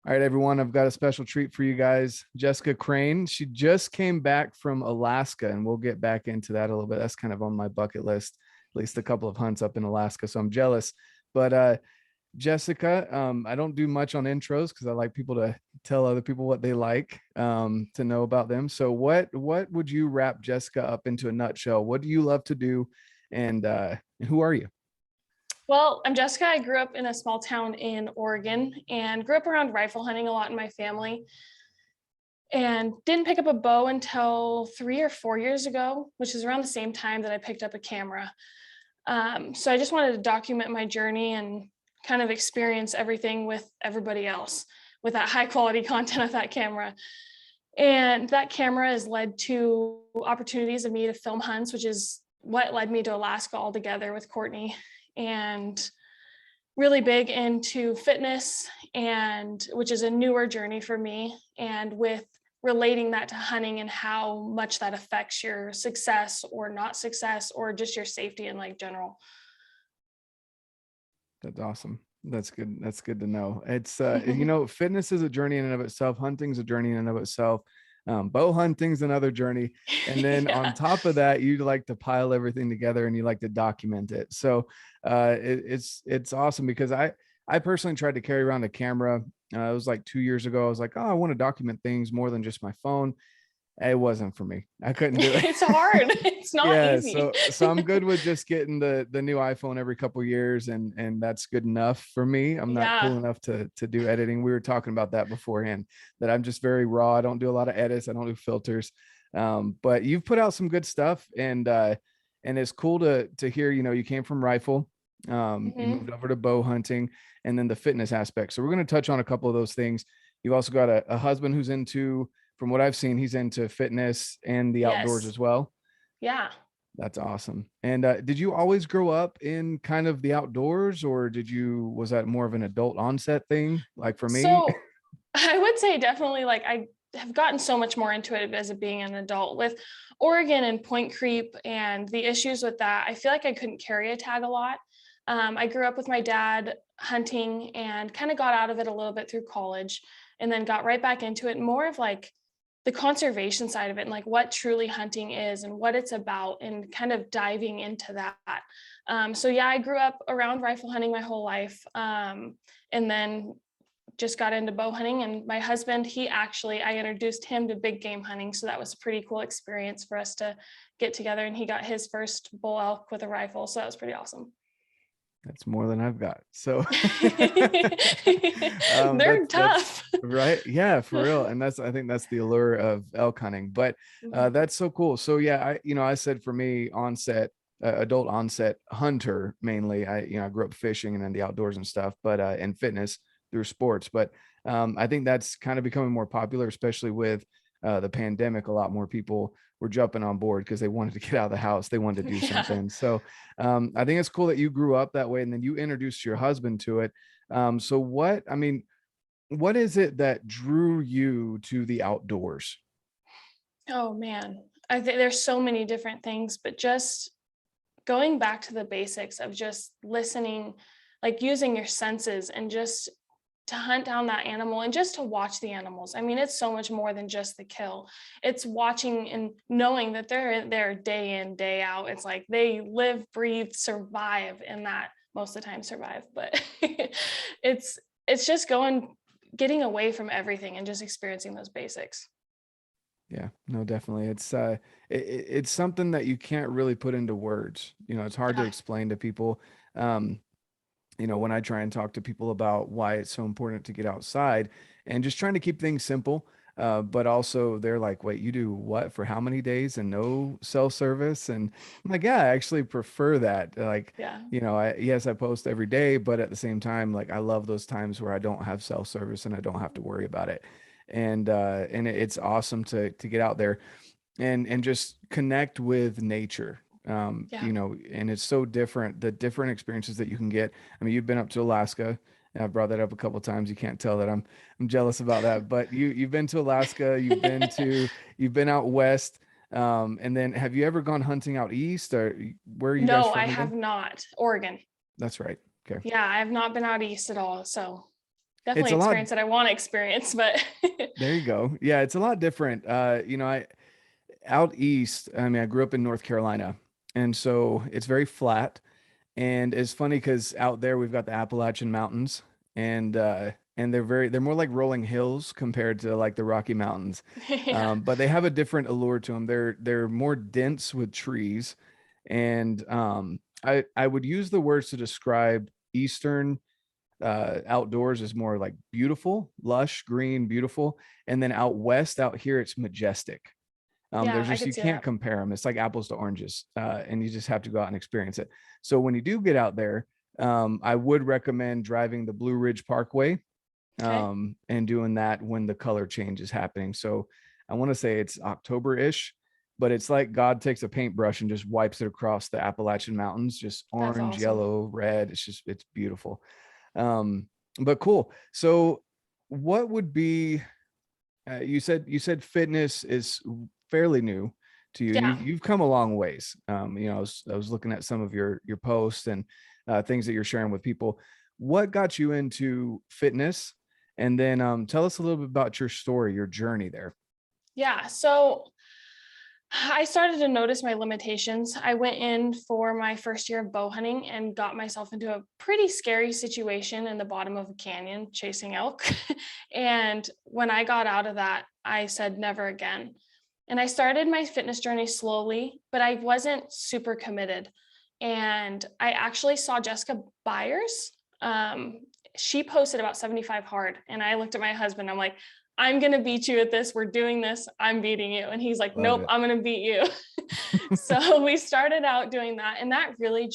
All right, everyone, I've got a special treat for you guys. Jessica Crane, she just came back from Alaska, and we'll get back into that a little bit. That's kind of on my bucket list, at least a couple of hunts up in Alaska. So I'm jealous. But Jessica, I don't do much on intros because I like people to tell other people what they like to know about them. So what would you wrap Jessica up into a nutshell? What do you love to do? And who are you? Well, I'm Jessica. I grew up in a small town in Oregon and grew up around rifle hunting a lot in my family, and didn't pick up a bow until 3 or 4 years ago, which is around the same time that I picked up a camera. So I just wanted to document my journey and kind of experience everything with everybody else with that high quality content of that camera. And that camera has led to opportunities of me to film hunts, which is what led me to Alaska altogether with Courtney, and really big into fitness, and which is a newer journey for me, and with relating that to hunting and how much that affects your success or not success or just your safety in like general. That's awesome. That's good. That's good to know. It's fitness is a journey in and of itself. Hunting's a journey in and of itself. Bow hunting's another journey. And then Yeah. on top of that, you like to pile everything together and you like to document it. So it's awesome because I personally tried to carry around a camera. It was like 2 years ago. I was like, oh, I want to document things more than just my phone. It wasn't for me. I couldn't do it. It's hard. It's not Yeah, easy. so I'm good with just getting the new iPhone every couple of years, and that's good enough for me. I'm not Yeah. cool enough to do editing. We were talking about that beforehand, that I'm just very raw. I don't do a lot of edits. I don't do filters. But you've put out some good stuff, and it's cool to hear, you came from rifle, you moved over to bow hunting, and then the fitness aspect. So we're going to touch on a couple of those things. You've also got a husband who's into, from what I've seen, he's into fitness and the outdoors Yes. as well. Yeah. That's awesome. And did you always grow up in kind of the outdoors, or was that more of an adult onset thing? Like for me? So I would say definitely, like, I have gotten so much more into it as it being an adult with Oregon and point creep and the issues with that. I feel like I couldn't carry a tag a lot. I grew up with my dad hunting and kind of got out of it a little bit through college, and then got right back into it, more of like the conservation side of it and like what truly hunting is and what it's about, and kind of diving into that. So yeah, I grew up around rifle hunting my whole life, and then just got into bow hunting. And my husband, I introduced him to big game hunting, so that was a pretty cool experience for us to get together, and he got his first bull elk with a rifle, so that was pretty awesome. That's more than I've got. So They're tough. Right. Yeah, for real. And I think that's the allure of elk hunting, but that's so cool. So yeah, I said for me, adult onset hunter, mainly, I grew up fishing and then the outdoors and stuff, but and fitness through sports. But I think that's kind of becoming more popular, especially with the pandemic. A lot more people were jumping on board because they wanted to get out of the house. They wanted to do something. So I think it's cool that you grew up that way and then you introduced your husband to it. So what is it that drew you to the outdoors? Oh man, I think there's so many different things, but just going back to the basics of just listening, like using your senses and just to hunt down that animal and just to watch the animals. I mean, it's so much more than just the kill. It's watching and knowing that they're there day in, day out. It's like they live, breathe, survive, and that most of the time survive. But it's just getting away from everything and just experiencing those basics. Yeah, no, definitely. It's something that you can't really put into words. It's hard to explain to people. When I try and talk to people about why it's so important to get outside and just trying to keep things simple. But also they're like, wait, you do what for how many days and no cell service? And I'm like, yeah, I actually prefer that. Like, Yeah. yes, I post every day, but at the same time, like I love those times where I don't have cell service and I don't have to worry about it. And it's awesome to get out there and just connect with nature. Yeah. And it's so different, the different experiences that you can get. I mean, you've been up to Alaska, and I've brought that up a couple of times. You can't tell that I'm jealous about that, but you've been to Alaska, you've been out west. And then have you ever gone hunting out east, or where are you guys No, from I again? have not. Oregon. That's right. Okay. Yeah, I have not been out east at all. So definitely a lot. experience that I want to experience, but There you go. Yeah, it's a lot different. I out east, I mean, I grew up in North Carolina, and so it's very flat. And it's funny because out there we've got the Appalachian Mountains, and they're more like rolling hills compared to like the Rocky Mountains. yeah, But they have a different allure to them. They're more dense with trees, and I would use the words to describe Eastern outdoors as more like beautiful, lush, green, beautiful, and then out west, out here, it's majestic. yeah, There's I just, could you see can't that. compare them. It's like apples to oranges, and you just have to go out and experience it. So when you do get out there, I would recommend driving the Blue Ridge Parkway, Okay. and doing that when the color change is happening. So I want to say it's October-ish, but it's like God takes a paintbrush and just wipes it across the Appalachian Mountains, just That's orange, awesome. yellow, red. It's beautiful. Um, but cool. So what would be, you said fitness is fairly new to you. Yeah. You've come a long ways. I was looking at some of your posts and things that you're sharing with people. What got you into fitness? And then tell us a little bit about your story, your journey there. Yeah. So I started to notice my limitations. I went in for my first year of bow hunting and got myself into a pretty scary situation in the bottom of a canyon chasing elk. And when I got out of that, I said never again. And I started my fitness journey slowly, but I wasn't super committed. And I actually saw Jessica Byers. She posted about 75 hard. And I looked at my husband. I'm like, I'm going to beat you at this. We're doing this. I'm beating you. And he's like, Love nope, it. I'm going to beat you. So we started out doing that. And that really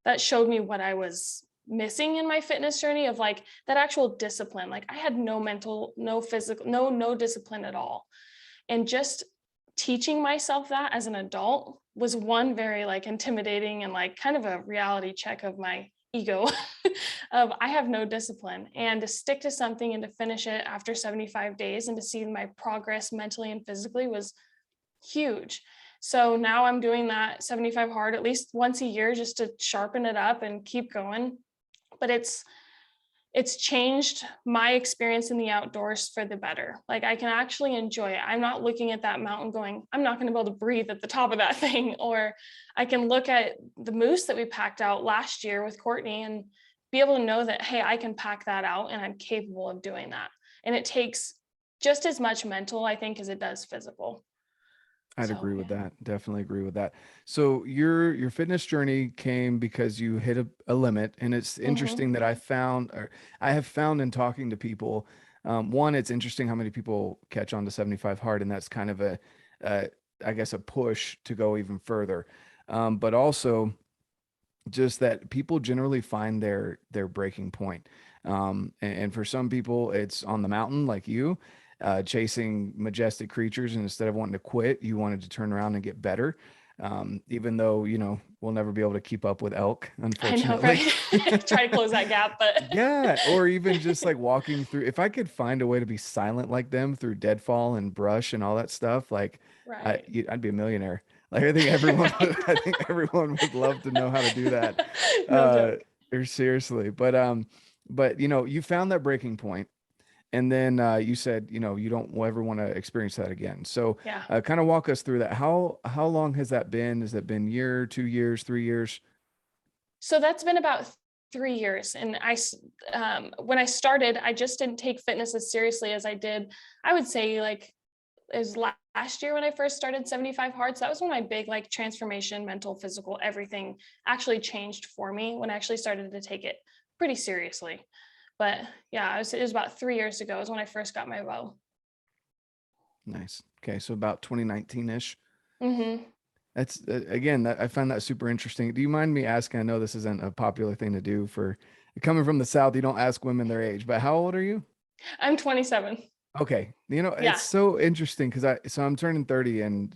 that showed me what I was missing in my fitness journey of like that actual discipline. Like I had no mental, no physical, no discipline at all. And just teaching myself that as an adult was one very like intimidating and like kind of a reality check of my ego of I have no discipline, and to stick to something and to finish it after 75 days and to see my progress mentally and physically was huge. So now I'm doing that 75 hard at least once a year just to sharpen it up and keep going. But it's changed my experience in the outdoors for the better. Like I can actually enjoy it. I'm not looking at that mountain going, I'm not going to be able to breathe at the top of that thing. Or I can look at the moose that we packed out last year with Courtney and be able to know that, hey, I can pack that out and I'm capable of doing that. And it takes just as much mental, I think, as it does physical. I'd So agree with yeah. that. Definitely agree with that. So your fitness journey came because you hit a limit, and it's Mm-hmm. interesting that I have found in talking to people. One, it's interesting how many people catch on to 75 hard, and that's kind of uh, I guess a push to go even further. But also just that people generally find their breaking point. And for some people, it's on the mountain, like you, chasing majestic creatures, and instead of wanting to quit, you wanted to turn around and get better. Even though we'll never be able to keep up with elk, I know, unfortunately. right? Try to close that gap, but Yeah, or even just like walking through. If I could find a way to be silent like them through deadfall and brush and all that stuff, like right. I'd be a millionaire. Like I think everyone, I think everyone would love to know how to do that. No Uh, joke. or seriously, but you found that breaking point, and then you said you don't ever want to experience that again. So Yeah. kind of walk us through that. How long has that been? Has that been year, 2 years, 3 years? So that's been about 3 years. And when I started, I just didn't take fitness as seriously as I did. I would say like it was last year when I first started 75 hard. So that was when my big like transformation, mental, physical, everything actually changed for me when I actually started to take it pretty seriously. But yeah, it was about 3 years ago is when I first got my bow. Nice. Okay, so about 2019-ish. Mm-hmm. That's again, that I find that super interesting. Do you mind me asking? I know this isn't a popular thing to do for coming from the South. You don't ask women their age, but how old are you? I'm 27. Okay. It's Yeah. so interesting because I'm turning 30 in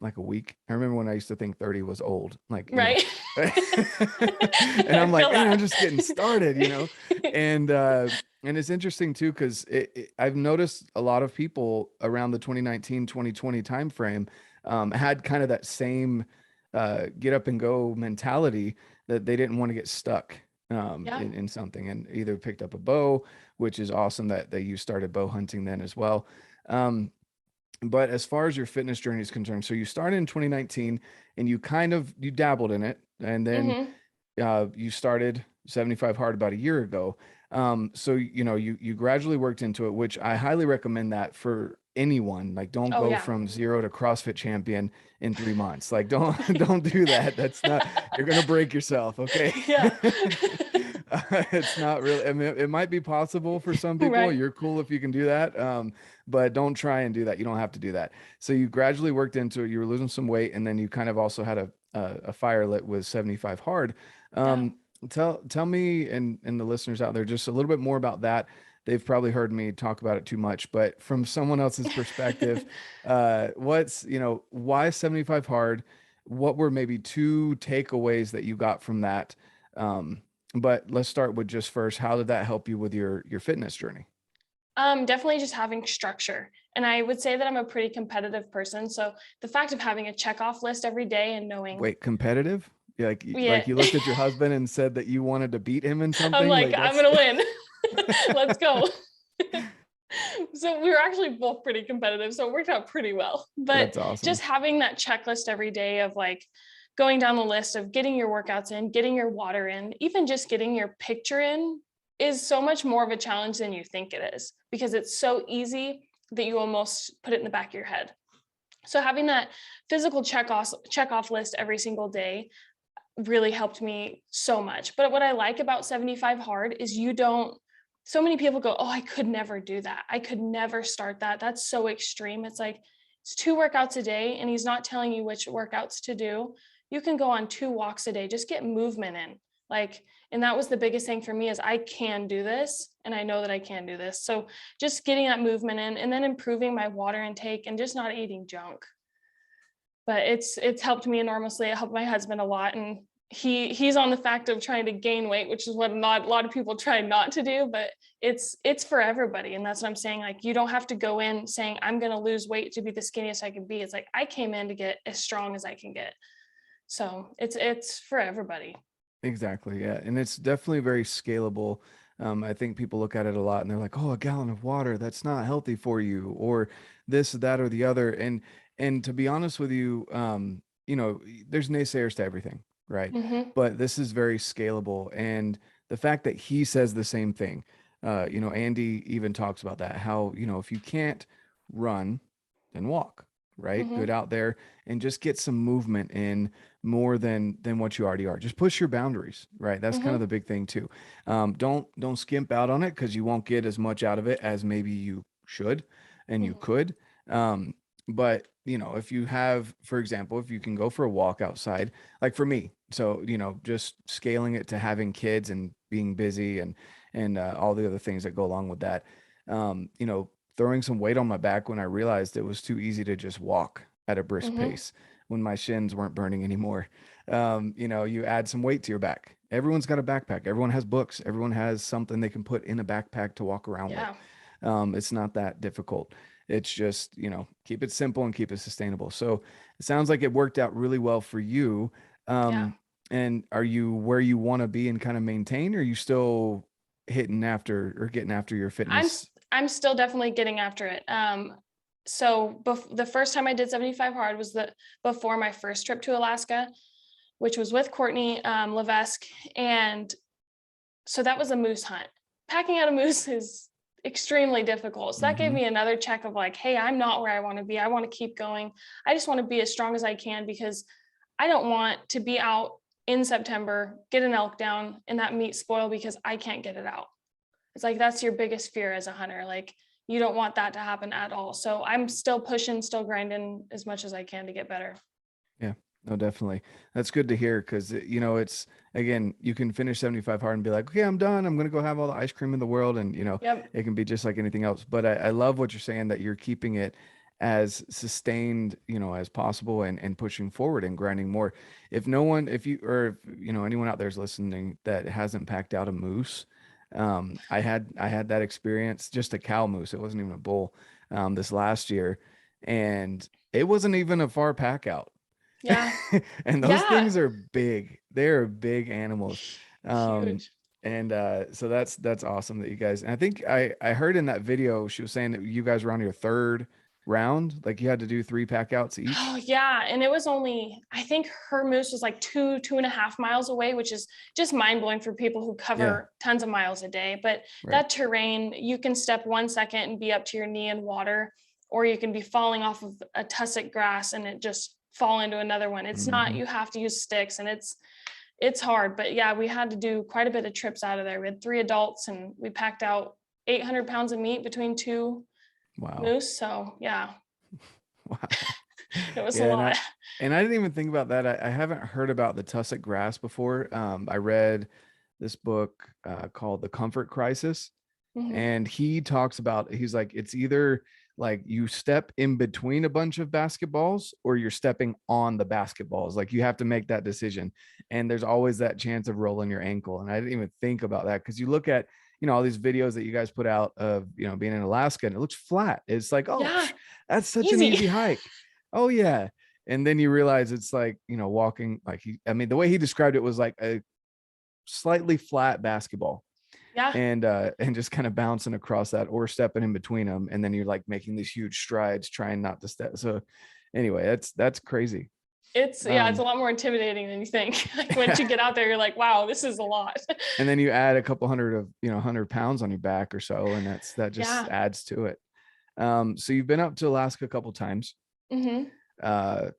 like a week. I remember when I used to think 30 was old, like, Right. and I I'm like, feel man, I'm that. just getting started. And it's interesting too, because I've noticed a lot of people around the 2019, 2020 timeframe had kind of that same get up and go mentality that they didn't want to get stuck. Yeah. in something, and either picked up a bow, which is awesome that you started bow hunting then as well. Um, but as far as your fitness journey is concerned, so you started in 2019 and you dabbled in it, and then Mm-hmm. you started 75 hard about a year ago. So you gradually worked into it, which I highly recommend that for anyone. Like, don't Oh go yeah. from zero to CrossFit champion in 3 months. Like, don't don't do that. That's not, you're gonna break yourself. Okay. Yeah. It's not really, I mean, it might be possible for some people. Right. You're cool if you can do that. But don't try and do that. You don't have to do that. So you gradually worked into it. You were losing some weight, and then you kind of also had a fire lit with 75 hard. Yeah. Tell me and the listeners out there just a little bit more about that. They've probably heard me talk about it too much, but from someone else's perspective, why 75 hard? What were maybe two takeaways that you got from that? Um, but let's start with just first, how did that help you with your fitness journey? Definitely just having structure. And I would say that I'm a pretty competitive person. So the fact of having a check off list every day and knowing, Wait, competitive? Yeah, yeah, like you looked at your husband and said that you wanted to beat him in I'm something? like, Like I'm that's gonna win. Let's go. So we were actually both pretty competitive, so it worked out pretty well. But that's awesome. just having that checklist every day of like going down the list of getting your workouts in, getting your water in, even just getting your picture in is so much more of a challenge than you think it is, because it's so easy that you almost put it in the back of your head. So having that physical check off list every single day really helped me so much. But what I like about 75 hard is you don't, so many people go, oh, I could never do that. I could never start that. That's so extreme. It's like, it's 2 workouts a day and he's not telling you which workouts to do. You can go on 2 walks a day, just get movement in. Like, and that was the biggest thing for me is I can do this and I know that I can do this. So just getting that movement in and then improving my water intake and just not eating junk. But it's helped me enormously. It helped my husband a lot, and he's on the fact of trying to gain weight, which is what a lot of people try not to do. But it's for everybody, and that's what I'm saying. Like, you don't have to go in saying I'm going to lose weight to be the skinniest I can be. It's like I came in to get as strong as I can get. So it's for everybody. Exactly. Yeah. And it's definitely very scalable. I think people look at it a lot and they're like, oh, a gallon of water, that's not healthy for you, or this, that, or the other. And to be honest with you, there's naysayers to everything, right? Mm-hmm. But this is very scalable. And the fact that he says the same thing, Andy even talks about that, how, if you can't run, then walk, right? Mm-hmm. Get out there and just get some movement in more than what you already are. Just push your boundaries, right? That's kind of Mm-hmm. the big thing too. Don't skimp out on it because you won't get as much out of it as maybe you should and you Mm-hmm. could. But if you have, for example, if you can go for a walk outside, like for me, so just scaling it to having kids and being busy and all the other things that go along with that. Throwing some weight on my back when I realized it was too easy to just walk at a brisk Mm-hmm. pace when my shins weren't burning anymore. You add some weight to your back. Everyone's got a backpack. Everyone has books. Everyone has something they can put in a backpack to walk around with. Yeah. It's not that difficult. It's just, keep it simple and keep it sustainable. So it sounds like it worked out really well for you. Yeah. And are you where you want to be and kind of maintain, or are you still hitting after or getting after your I'm fitness? I'm still definitely getting after it. So the first time I did 75 hard was before my first trip to Alaska, which was with Courtney Levesque, and so that was a moose hunt. Packing out a moose is extremely difficult. So that gave Hmm. me another check of like, hey, I'm not where I want to be. I want to keep going. I just want to be as strong as I can because I don't want to be out in September, get an elk down, and that meat spoil because I can't get it out. It's like that's your biggest fear as a hunter. Like you don't want that to happen at all. So I'm still pushing, still grinding as much as I can to get better. Yeah, no, definitely. That's good to hear because, it's, again, you can finish 75 hard and be like, okay, I'm done. I'm going to go have all the ice cream in the world. And, Yep. it can be just like anything else. But I love what you're saying that you're keeping it as sustained, as possible and pushing forward and grinding more. If you, or, if, anyone out there is listening that hasn't packed out a moose, I had that experience, just a cow moose. It wasn't even a bull, this last year. And it wasn't even a far pack out. Yeah. And those Yeah. things are big. They're big animals. Huge. And so that's awesome that you guys, and I think I heard in that video she was saying that you guys were on your third round, like you had to do 3 pack outs each. Oh yeah. And it was only, I think her moose was like 2.5 miles away, which is just mind blowing for people who Yeah, cover tons of miles a day. But right. that terrain, you can step 1 second and be up to your knee in water, or you can be falling off of a tussock grass and it just fall into another one. It's not, Mhm. you have to use sticks, and it's hard. But yeah, we had to do quite a bit of trips out of there. We had 3 adults and we packed out 800 pounds of meat between 2 Wow. moose. So yeah, Wow. it was a Yeah, lot. and I didn't even think about that. I haven't heard about the tussock grass before. I read this book called The Comfort Crisis, Mhm. and he talks about, he's like, it's either like you step in between a bunch of basketballs or you're stepping on the basketballs. Like you have to make that decision, and there's always that chance of rolling your ankle. And I didn't even think about that, because you look at, all these videos that you guys put out of, being in Alaska, and it looks flat. It's like, oh, Yeah, that's such an easy. easy hike. Oh yeah. And then you realize it's like, walking, like the way he described it was like a slightly flat basketball, Yeah, and just kind of bouncing across that or stepping in between them, and then you're like making these huge strides trying not to step. So anyway, that's crazy. it's a lot more intimidating than you think. Like once you get out there, you're like, wow, this is a lot. And then you add a couple hundred of 100 pounds on your back or so, and that just Yeah. adds to it. So you've been up to Alaska a couple times. Hmm. uh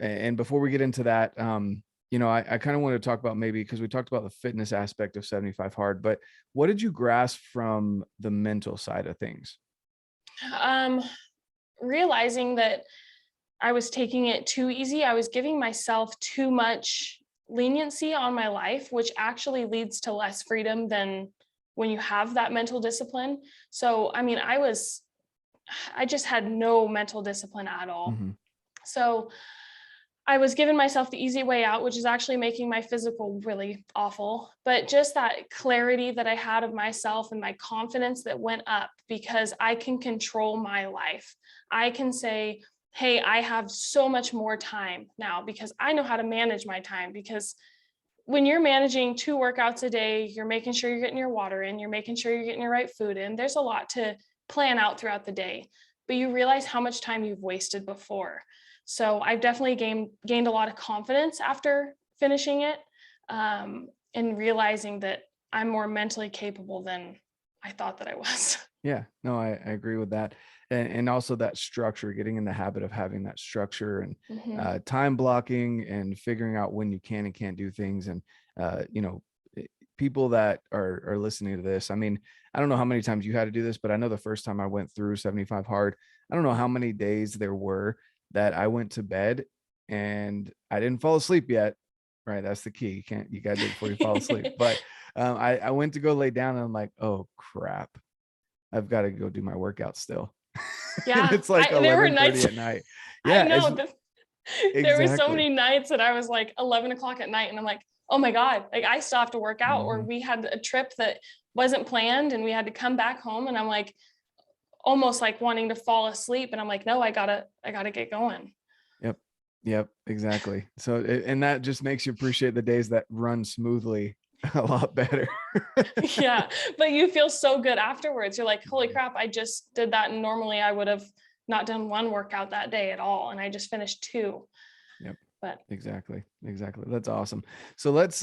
and before we get into that, I kind of want to talk about, maybe because we talked about the fitness aspect of 75 hard, but what did you grasp from the mental side of things? Um, Realizing that I was taking it too easy, I was giving myself too much leniency on my life, which actually leads to less freedom than when you have that mental discipline. So, I mean, I just had no mental discipline at all. Hmm. So I was giving myself the easy way out, which is actually making my physical really awful. But just that clarity that I had of myself and my confidence that went up because I can control my life. I can say, hey, I have so much more time now because I know how to manage my time. Because when you're managing 2 workouts a day, you're making sure you're getting your water in, you're making sure you're getting your right food in. There's a lot to plan out throughout the day, but you realize how much time you've wasted before. So I've definitely gained a lot of confidence after finishing it, and realizing that I'm more mentally capable than I thought that I was. Yeah, no, I agree with that. And also that structure, getting in the habit of having that structure, and Hmm. time blocking, and figuring out when you can and can't do things. And uh, you know, people that are listening to this, I don't know how many times you had to do this, but I know the first time I went through 75 hard, I don't know how many days there were that I went to bed and I didn't fall asleep yet. Right, that's the key. You gotta do it before you fall asleep. But I went to go lay down, and I'm like, oh crap, I've got to go do my workout still. And Yeah, it's like there were 11:30 nights. at night. I Yeah, know it's that there were so exactly. many nights that I was like 11 o'clock at night and I'm like, oh my God, like I still have to work out. Or Mhm. we had a trip that wasn't planned and we had to come back home and I'm like almost like wanting to fall asleep. And I'm like, no, I gotta get going. Yep. Yep, exactly. So and that just makes you appreciate the days that run smoothly a lot better. Yeah. But you feel so good afterwards. You're like, holy crap, I just did that. And normally I would have not done one workout that day at all. And I just finished 2. Yep. But Exactly. Exactly. That's awesome. So let's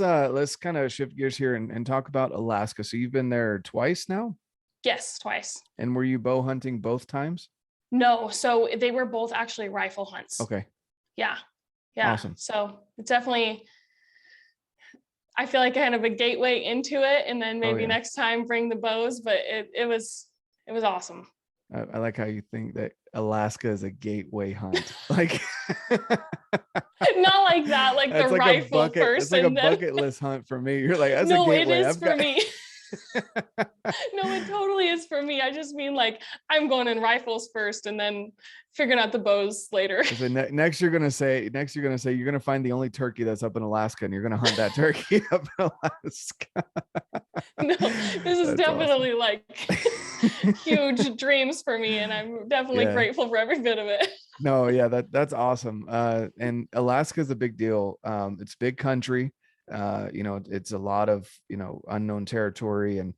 kind of shift gears here and talk about Alaska. So you've been there twice now, yes, twice. and were you bow hunting both times? No. So they were both actually rifle hunts. Okay. Yeah. Yeah. Awesome. So it's definitely, I feel like kind of a gateway into it. And then Oh maybe yeah. next time bring the bows, but it was awesome. I like how you think that Alaska is a gateway hunt. Like Not like that, like the that's like a rifle bucket. That's first like a and then bucket list hunt for me. You're like, that's a no, it gateway. is I've for got me. No, it totally is for me. I just mean like I'm going in rifles first and then figuring out the bows later. So next you're gonna say you're gonna find the only turkey that's up in Alaska, and you're gonna hunt that turkey up in Alaska. No, this is That's awesome. definitely like huge dreams for me, and I'm definitely Yeah. grateful for every bit of it. No, yeah, that's awesome. And Alaska is a big deal. It's big country. You know, it's a lot of, you know, unknown territory. And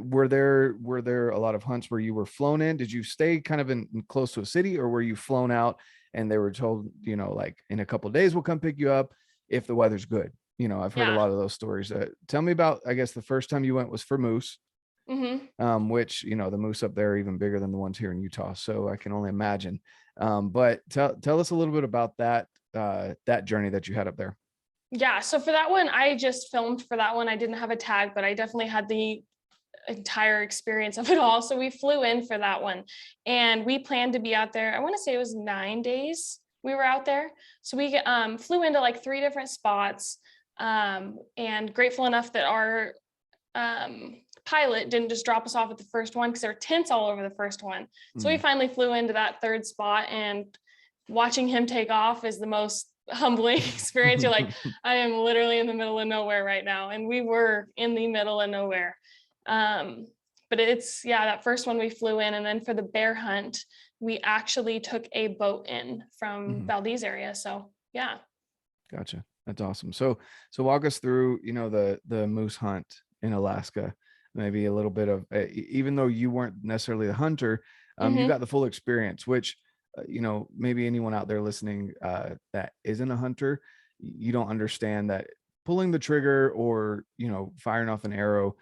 were there a lot of hunts where you were flown in? Did you stay kind of in close to a city, or were you flown out and they were told, you know, like in a couple of days we'll come pick you up if the weather's good? You know, I've heard a Yeah. lot of those stories. Tell me about, I guess the first time you went was for moose, which, you know, the moose up there are even bigger than the ones here in Utah. So I can only imagine. But tell us a little bit about that journey that you had up there. Yeah. So for that one, I just filmed for that one. I didn't have a tag, but I definitely had the entire experience of it all. So we flew in for that one, and we planned to be out there. I want to say it was 9 days we were out there. So we flew into like 3 different spots, and grateful enough that our pilot didn't just drop us off at the first one, because there were tents all over the first one. So we finally flew into that 3rd spot, and watching him take off is the most humbling experience. You're like, I am literally in the middle of nowhere right now. And we were in the middle of nowhere. But it's, that first one we flew in. And then for the bear hunt, we actually took a boat in from Valdez area. So yeah. Gotcha. That's awesome. So walk us through, you know, the moose hunt in Alaska, maybe a little bit of, even though you weren't necessarily the hunter, you got the full experience, which, you know, maybe anyone out there listening that isn't a hunter, you don't understand that pulling the trigger or, you know, firing off an arrow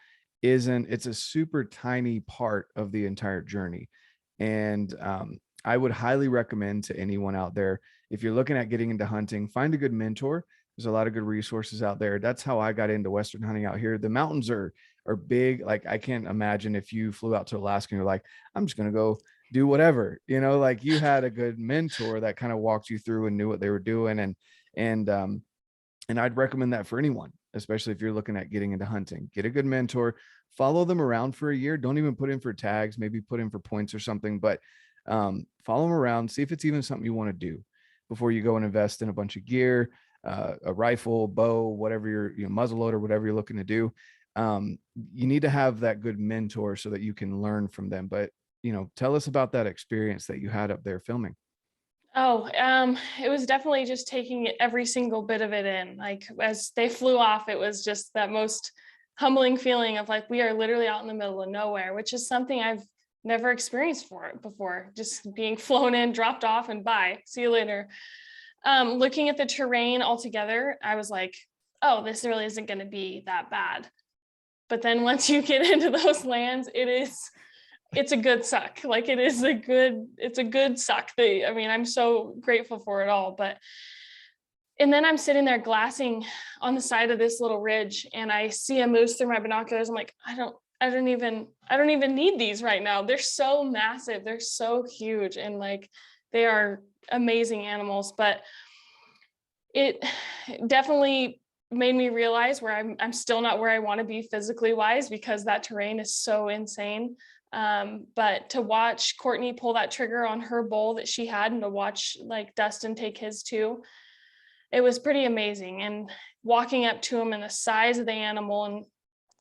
it's a super tiny part of the entire journey. And I would highly recommend to anyone out there, if you're looking at getting into hunting, find a good mentor. There's a lot of good resources out there. That's how I got into Western hunting out here. The mountains are big. Like, I can't imagine if you flew out to Alaska and you're like, I'm just going to go do whatever, you know, like you had a good mentor that kind of walked you through and knew what they were doing. And I'd recommend that for anyone, especially if you're looking at getting into hunting. Get a good mentor, follow them around for a year. Don't even put in for tags, maybe put in for points or something, but follow them around, see if it's even something you want to do before you go and invest in a bunch of gear, a rifle, bow, whatever your muzzle loader, whatever you're looking to do. You need to have that good mentor so that you can learn from them. But, you know, tell us about that experience that you had up there filming. Oh, it was definitely just taking every single bit of it in. Like, as they flew off, it was just that most humbling feeling of like, we are literally out in the middle of nowhere, which is something I've never experienced before, just being flown in, dropped off, and bye, see you later. Looking at the terrain altogether, I was like, oh, this really isn't going to be that bad. But then once you get into those lands, it's a good suck. Like, it's a good suck. I mean, I'm so grateful for it all. And then I'm sitting there glassing on the side of this little ridge, and I see a moose through my binoculars. I'm like, I don't even need these right now. They're so massive. They're so huge. And like, they are amazing animals, but it definitely made me realize where I'm still not where I want to be physically wise, because that terrain is so insane. But to watch Courtney pull that trigger on her bull that she had, and to watch like Dustin take his too, it was pretty amazing. And walking up to him and the size of the animal, and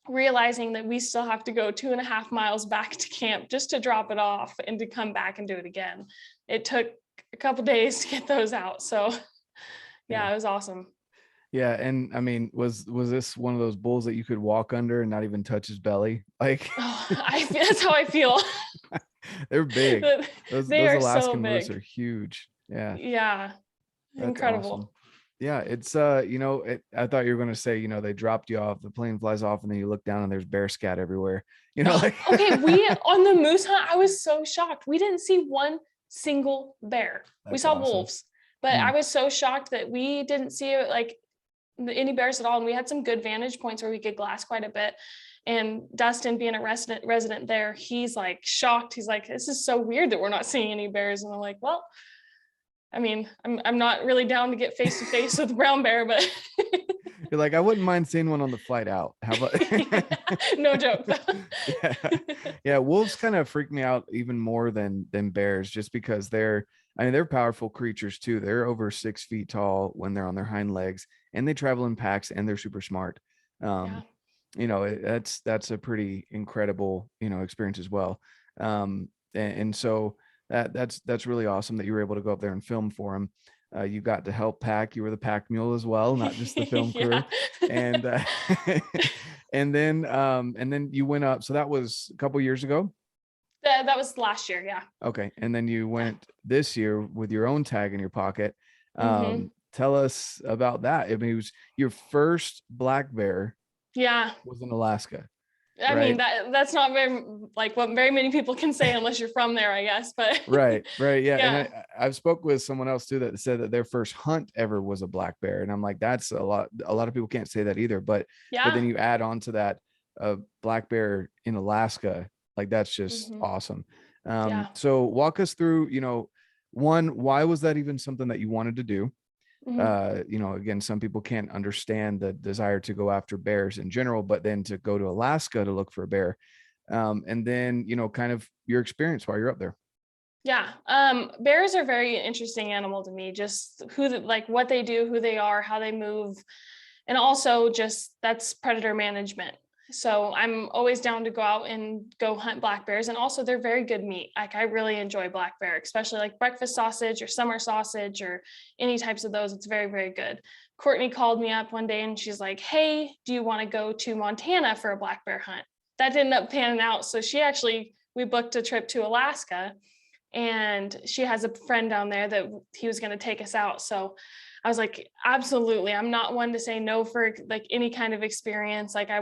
realizing that we still have to go 2.5 miles back to camp just to drop it off and to come back and do it again. It took a couple days to get those out. So yeah, it was awesome. Yeah. And I mean, was this one of those bulls that you could walk under and not even touch his belly? Like, that's how I feel. They're big. Those are Alaskan so moose big. are huge. Yeah. Yeah. That's Incredible. awesome. Yeah. It's, you know, I thought you were going to say, you know, they dropped you off, the plane flies off, and then you look down and there's bear scat everywhere, you know, like. Okay. On the moose hunt, I was so shocked. We didn't see one single bear. We saw awesome. wolves, but I was so shocked that we didn't see like any bears at all. And we had some good vantage points where we could glass quite a bit. And Dustin, being a resident there, he's like shocked. He's like, this is so weird that we're not seeing any bears. And I'm like, well, I mean, I'm not really down to get face to face with a brown bear, but you're like, I wouldn't mind seeing one on the flight out. How about no joke. Yeah. Wolves kind of freak me out even more than bears, just because they're powerful creatures too. They're over 6 feet tall when they're on their hind legs, and they travel in packs, and they're super smart. You know, that's a pretty incredible, you know, experience as well. And so that's really awesome that you were able to go up there and film for them. You got to help pack. You were the pack mule as well, not just the film crew. Yeah. And and then you went up. So that was a couple years ago. That was last year. Yeah. Okay. And then you Yeah. went this year with your own tag in your pocket. hmm Tell us about that. I mean, it was your first black bear Yeah. was in Alaska, I mean, right? that's not very like what very many people can say unless you're from there, I guess. But Right, right, yeah. And yeah. I've spoke with someone else too that said that their first hunt ever was a black bear, and I'm like, that's a lot. A lot of people can't say that either. But then Yeah. you add on to that a black bear in Alaska, like that's just hmm awesome. Yeah. So walk us through, one, why was that even something that you wanted to do? hmm Again, some people can't understand the desire to go after bears in general, but then to go to Alaska to look for a bear. And then, kind of your experience while you're up there. Yeah. Bears are very interesting animal to me. Just like what they do, who they are, how they move, and also just that's predator management. So I'm always down to go out and go hunt black bears, and also they're very good meat. Like I really enjoy black bear, especially like breakfast sausage or summer sausage or any types of those. It's very, very good. Courtney called me up one day and she's like, "Hey, do you want to go to Montana for a black bear hunt?" That didn't end up panning out, so we booked a trip to Alaska, and she has a friend down there that he was going to take us out. So I was like, absolutely. I'm not one to say no for like any kind of experience. Like I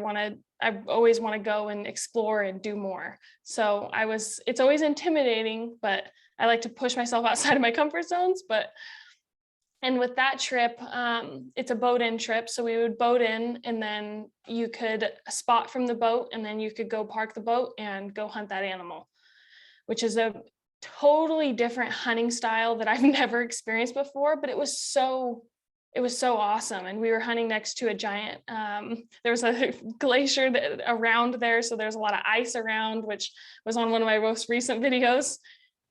always want to go and explore and do more. So it's always intimidating, but I like to push myself outside of my comfort zones. And with that trip, it's a boat in trip. So we would boat in, and then you could spot from the boat, and then you could go park the boat and go hunt that animal, which is a totally different hunting style that I've never experienced before, but it was so awesome. And we were hunting next to a giant, there was a glacier around there. So there's a lot of ice around, which was on one of my most recent videos.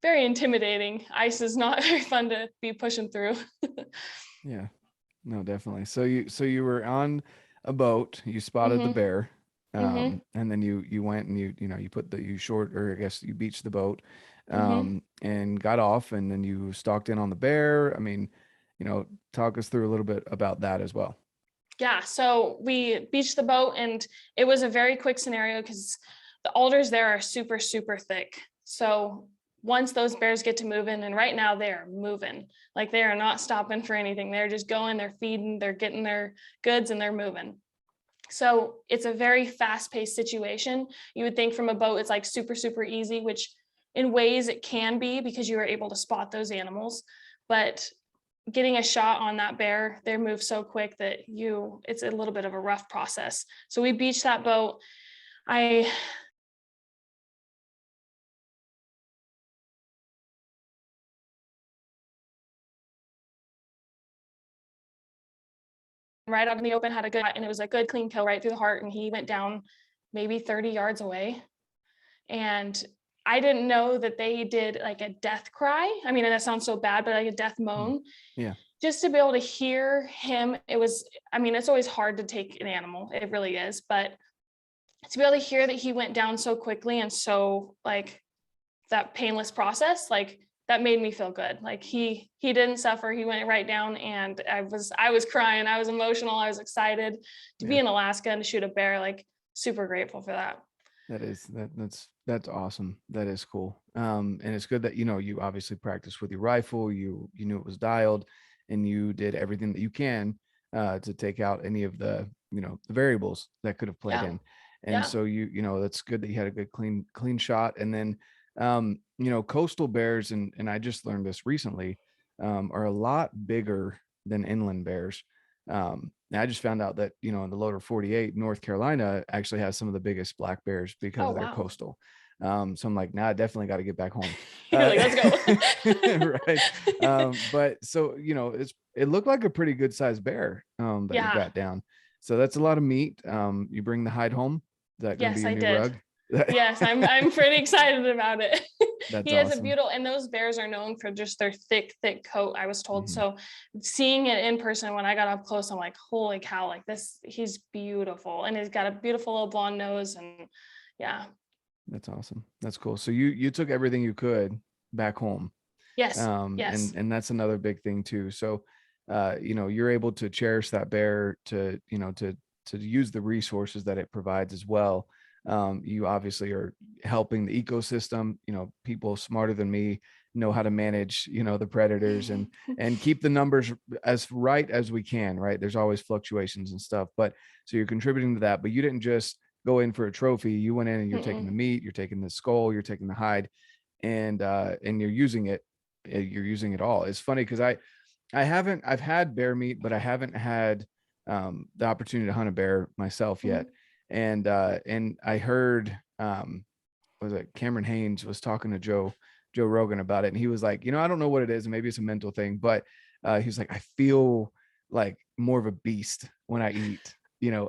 Very intimidating. Ice is not very fun to be pushing through. Yeah, no, definitely. So you were on a boat, you spotted the hmm bear, hmm and then you went and you put you short, or I guess you beached the boat, hmm and got off, and then you stalked in on the bear. I mean, talk us through a little bit about that as well. Yeah, so we beached the boat, and it was a very quick scenario because the alders there are super, super thick. So once those bears get to moving, and right now they are moving, like they are not stopping for anything. They're just going, they're feeding, they're getting their goods, and they're moving. So it's a very fast-paced situation. You would think from a boat, it's like super, super easy, which in ways it can be because you are able to spot those animals. But getting a shot on that bear, they move so quick that it's a little bit of a rough process. So we beached that boat. I right out in the open had a good, and it was a good clean kill right through the heart. And he went down maybe 30 yards away. And I didn't know that they did like a death cry. I mean, and that sounds so bad, but like a death Mm. moan. Yeah, Just to be able to hear him, I mean, it's always hard to take an animal. It really is. But to be able to hear that he went down so quickly and so like that painless process, like that made me feel good. Like he didn't suffer. He went right down, and I was crying. I was emotional. I was excited to be yeah. in Alaska and to shoot a bear. Like super grateful for that. That's awesome. That is cool. And it's good that you obviously practiced with your rifle. You knew it was dialed, and you did everything that you can to take out any of the variables that could have played Yeah. in. And Yeah. so that's good that you had a good clean shot. And then coastal bears, and I just learned this recently, are a lot bigger than inland bears. And I just found out that, in the lower 48, North Carolina actually has some of the biggest black bears because Oh, of their wow. coastal. So I'm like, nah, I definitely got to get back home. You're like, let's go. Right. But so, it looked like a pretty good sized bear, that you Yeah. got down. So that's a lot of meat. You bring the hide home. Is that going to be Yes, your I new did. rug? Yes, I'm pretty excited about it. That's He has a awesome. beautiful, and those bears are known for just their thick, thick coat, I was told. Mhm. So seeing it in person, when I got up close, I'm like, holy cow, like this, he's beautiful. And he's got a beautiful little blonde nose. And yeah. That's awesome. That's cool. So you took everything you could back home. Yes. Yes. And that's another big thing too. So, you're able to cherish that bear, to, to use the resources that it provides as well. You obviously are helping the ecosystem. People smarter than me know how to manage, the predators, and keep the numbers as right as we can, right? There's always fluctuations and stuff, but so you're contributing to that. But you didn't just go in for a trophy. You went in and you're taking the Mm-mm. meat, you're taking the skull, you're taking the hide, and you're using it. You're using it all. It's funny because I've had bear meat, but I haven't had the opportunity to hunt a bear myself yet. Mhm. And I heard, was it Cameron Haynes was talking to Joe Rogan about it, and he was like, I don't know what it is, and maybe it's a mental thing, but he was like, I feel like more of a beast when I eat,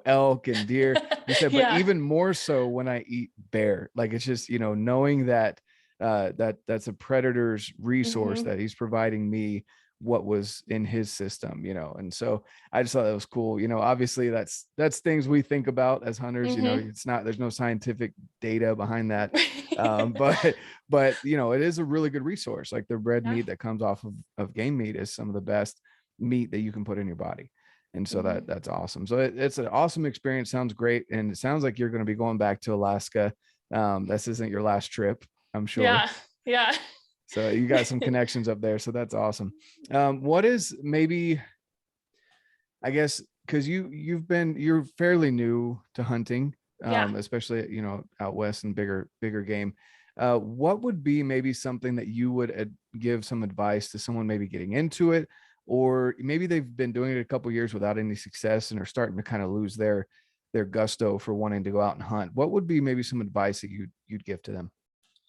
elk and deer. He said, but Yeah. even more so when I eat bear. Like, it's just, knowing that that's a predator's resource, Hmm. that he's providing me what was in his system, and so I just thought that was cool. Obviously that's things we think about as hunters. Hmm. It's not, there's no scientific data behind that. But it is a really good resource. Like the red Yeah. meat that comes off of game meat is some of the best meat that you can put in your body. And so Hmm. that's awesome. So it's an awesome experience. Sounds great. And it sounds like you're going to be going back to Alaska. This isn't your last trip, I'm sure. Yeah. Yeah. So you got some connections up there. So that's awesome. What is maybe, I guess, because you're fairly new to hunting, Yeah. especially out west and bigger game. What would be maybe something that you would give some advice to someone maybe getting into it, or maybe they've been doing it a couple years without any success and are starting to kind of lose their gusto for wanting to go out and hunt? What would be maybe some advice that you'd give to them?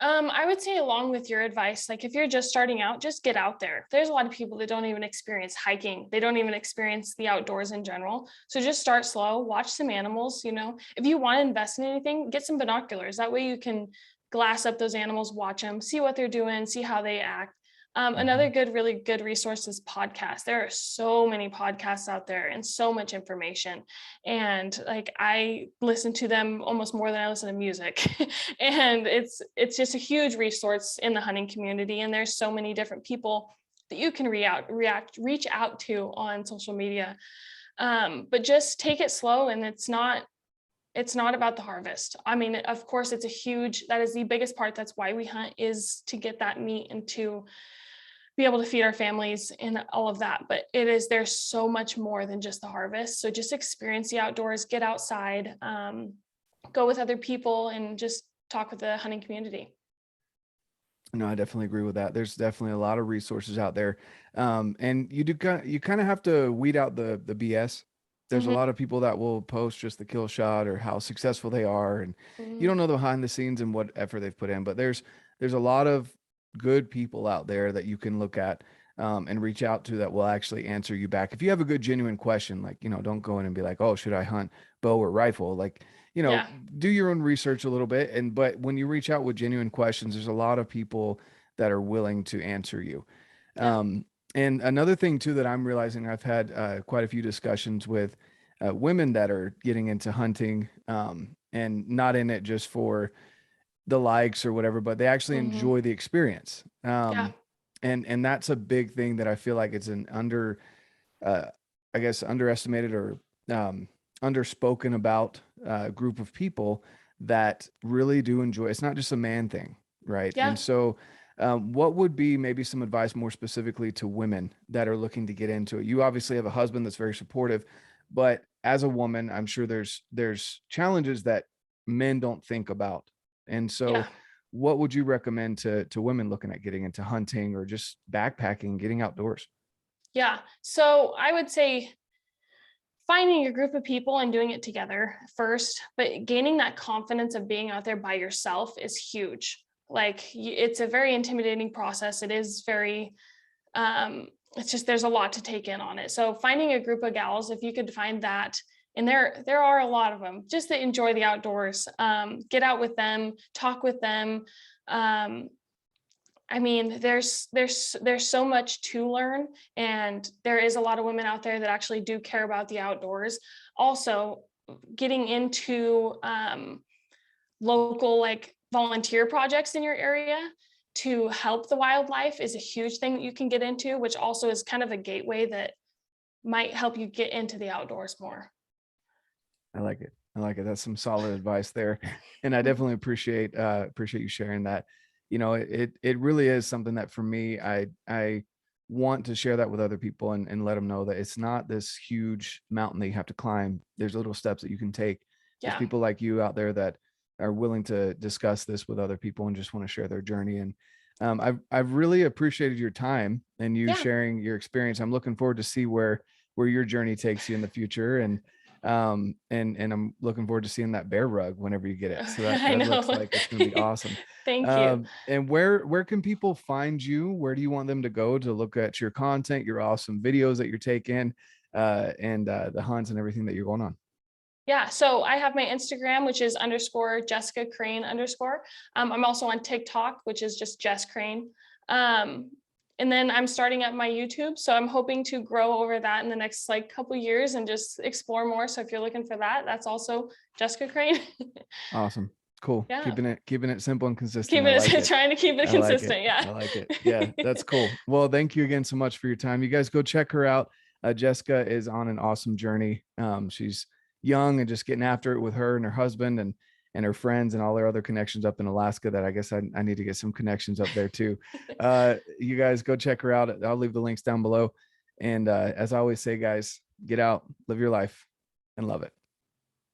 I would say along with your advice, like if you're just starting out, just get out there. There's a lot of people that don't even experience hiking. They don't even experience the outdoors in general. So just start slow, watch some animals, If you want to invest in anything, get some binoculars. That way you can glass up those animals, watch them, see what they're doing, see how they act. Another Mhm. really good resource is podcasts. There are so many podcasts out there and so much information. And like I listen to them almost more than I listen to music. And it's just a huge resource in the hunting community. And there's so many different people that you can reach out to on social media. But just take it slow, and it's not about the harvest. I mean, of course, that is the biggest part. That's why we hunt, is to get that meat and to be able to feed our families and all of that. But there's so much more than just the harvest. So just experience the outdoors, get outside, go with other people, and just talk with the hunting community. No, I definitely agree with that. There's definitely a lot of resources out there. And you kind of have to weed out the BS. There's a Hmm. lot of people that will post just the kill shot or how successful they are, and you Hmm. don't know the behind the scenes and what effort they've put in. But there's a lot of good people out there that you can look at, and reach out to, that will actually answer you back. If you have a good, genuine question, like, don't go in and be like, oh, should I hunt bow or rifle? Like, Yeah. do your own research a little bit. But when you reach out with genuine questions, there's a lot of people that are willing to answer you. Yeah. Um, and another thing too that I'm realizing, I've had quite a few discussions with women that are getting into hunting, and not in it just for the likes or whatever, but they actually Hmm. enjoy the experience. Yeah. And that's a big thing that I feel like it's an uh, I guess, underestimated or um, underspoken about group of people that really do enjoy. It's not just a man thing, right? Yeah. And so, what would be maybe some advice more specifically to women that are looking to get into it? You obviously have a husband that's very supportive, but as a woman, I'm sure there's challenges that men don't think about. And Yeah. so, what would you recommend to women looking at getting into hunting or just backpacking, getting outdoors? Yeah. So I would say finding your group of people and doing it together first, but gaining that confidence of being out there by yourself is huge. Like it's a very intimidating process. It is very, it's just, there's a lot to take in on it. So finding a group of gals, if you could find that, and there are a lot of them, just to enjoy the outdoors, get out with them, talk with them. Um, I mean, there's so much to learn, and there is a lot of women out there that actually do care about the outdoors. Also, getting into local like volunteer projects in your area to help the wildlife is a huge thing that you can get into, which also is kind of a gateway that might help you get into the outdoors more. I like it. I like it. That's some solid advice there. And I definitely appreciate you sharing that. You know, it really is something that for me, I want to share that with other people and let them know that it's not this huge mountain that you have to climb. There's little steps that you can take. There's Yeah. people like you out there that are willing to discuss this with other people and just want to share their journey. And I've really appreciated your time and you Yeah. sharing your experience. I'm looking forward to see where your journey takes you in the future. And I'm looking forward to seeing that bear rug whenever you get it. So I that know. looks like it's going to be awesome. Thank you. And where can people find you? Where do you want them to go to look at your content, your awesome videos that you're taking, and the hunts and everything that you're going on? Yeah, so I have my Instagram, which is _Jessica Crane _. I'm also on TikTok, which is just Jess Crane. And then I'm starting up my YouTube, so I'm hoping to grow over that in the next like couple years and just explore more. So if you're looking for that, that's also Jessica Crane. Awesome. Cool. Yeah. Keeping it simple and consistent. Keeping I like it, trying to keep it consistent. Yeah. I like it. Yeah, that's cool. Well, thank you again so much for your time. You guys go check her out. Jessica is on an awesome journey. She's young and just getting after it with her and her husband and her friends and all their other connections up in Alaska that I guess I need to get some connections up there too. You guys go check her out. I'll leave the links down below. And as I always say, guys, get out, live your life, and love it.